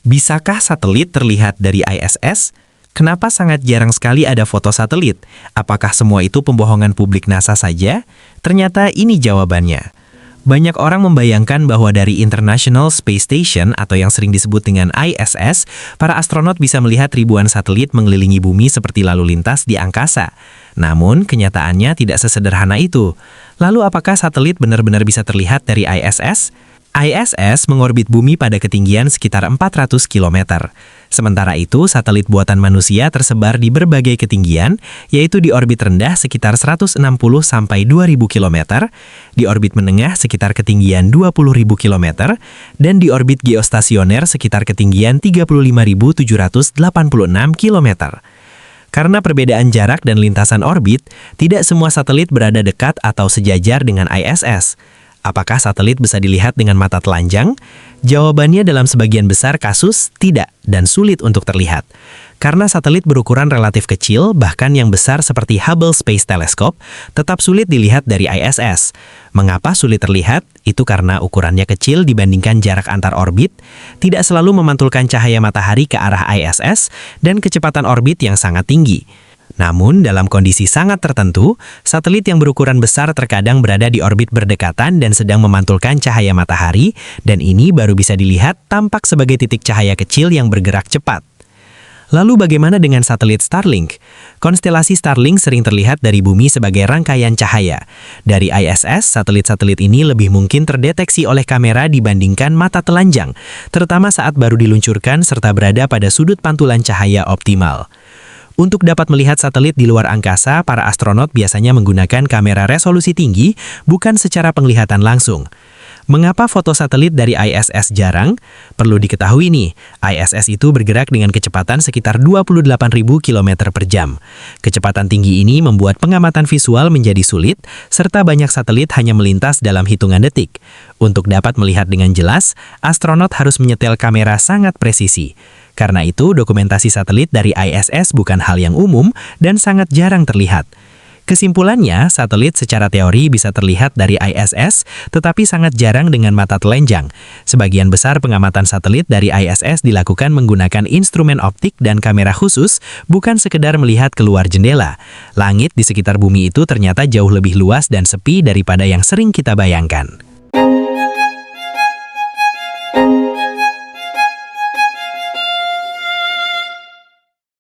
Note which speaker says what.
Speaker 1: Bisakah satelit terlihat dari ISS? Kenapa sangat jarang sekali ada foto satelit? Apakah semua itu pembohongan publik NASA saja? Ternyata ini jawabannya. Banyak orang membayangkan bahwa dari International Space Station atau yang sering disebut dengan ISS, para astronot bisa melihat ribuan satelit mengelilingi bumi seperti lalu lintas di angkasa. Namun, kenyataannya tidak sesederhana itu. Lalu apakah satelit benar-benar bisa terlihat dari ISS? ISS mengorbit bumi pada ketinggian sekitar 400 km. Sementara itu, satelit buatan manusia tersebar di berbagai ketinggian, yaitu di orbit rendah sekitar 160 sampai 2000 km, di orbit menengah sekitar ketinggian 20.000 km, dan di orbit geostasioner sekitar ketinggian 35.786 km. Karena perbedaan jarak dan lintasan orbit, tidak semua satelit berada dekat atau sejajar dengan ISS. Apakah satelit bisa dilihat dengan mata telanjang? Jawabannya dalam sebagian besar kasus tidak dan sulit untuk terlihat. Karena satelit berukuran relatif kecil, bahkan yang besar seperti Hubble Space Telescope, tetap sulit dilihat dari ISS. Mengapa sulit terlihat? Itu karena ukurannya kecil dibandingkan jarak antar orbit, tidak selalu memantulkan cahaya matahari ke arah ISS, dan kecepatan orbit yang sangat tinggi. Namun, dalam kondisi sangat tertentu, satelit yang berukuran besar terkadang berada di orbit berdekatan dan sedang memantulkan cahaya matahari, dan ini baru bisa dilihat tampak sebagai titik cahaya kecil yang bergerak cepat. Lalu bagaimana dengan satelit Starlink? Konstelasi Starlink sering terlihat dari bumi sebagai rangkaian cahaya. Dari ISS, satelit-satelit ini lebih mungkin terdeteksi oleh kamera dibandingkan mata telanjang, terutama saat baru diluncurkan serta berada pada sudut pantulan cahaya optimal. Untuk dapat melihat satelit di luar angkasa, para astronot biasanya menggunakan kamera resolusi tinggi, bukan secara penglihatan langsung. Mengapa foto satelit dari ISS jarang? Perlu diketahui nih, ISS itu bergerak dengan kecepatan sekitar 28.000 km per jam. Kecepatan tinggi ini membuat pengamatan visual menjadi sulit, serta banyak satelit hanya melintas dalam hitungan detik. Untuk dapat melihat dengan jelas, astronot harus menyetel kamera sangat presisi. Karena itu, dokumentasi satelit dari ISS bukan hal yang umum dan sangat jarang terlihat. Kesimpulannya, satelit secara teori bisa terlihat dari ISS, tetapi sangat jarang dengan mata telanjang. Sebagian besar pengamatan satelit dari ISS dilakukan menggunakan instrumen optik dan kamera khusus, bukan sekedar melihat keluar jendela. Langit di sekitar bumi itu ternyata jauh lebih luas dan sepi daripada yang sering kita bayangkan.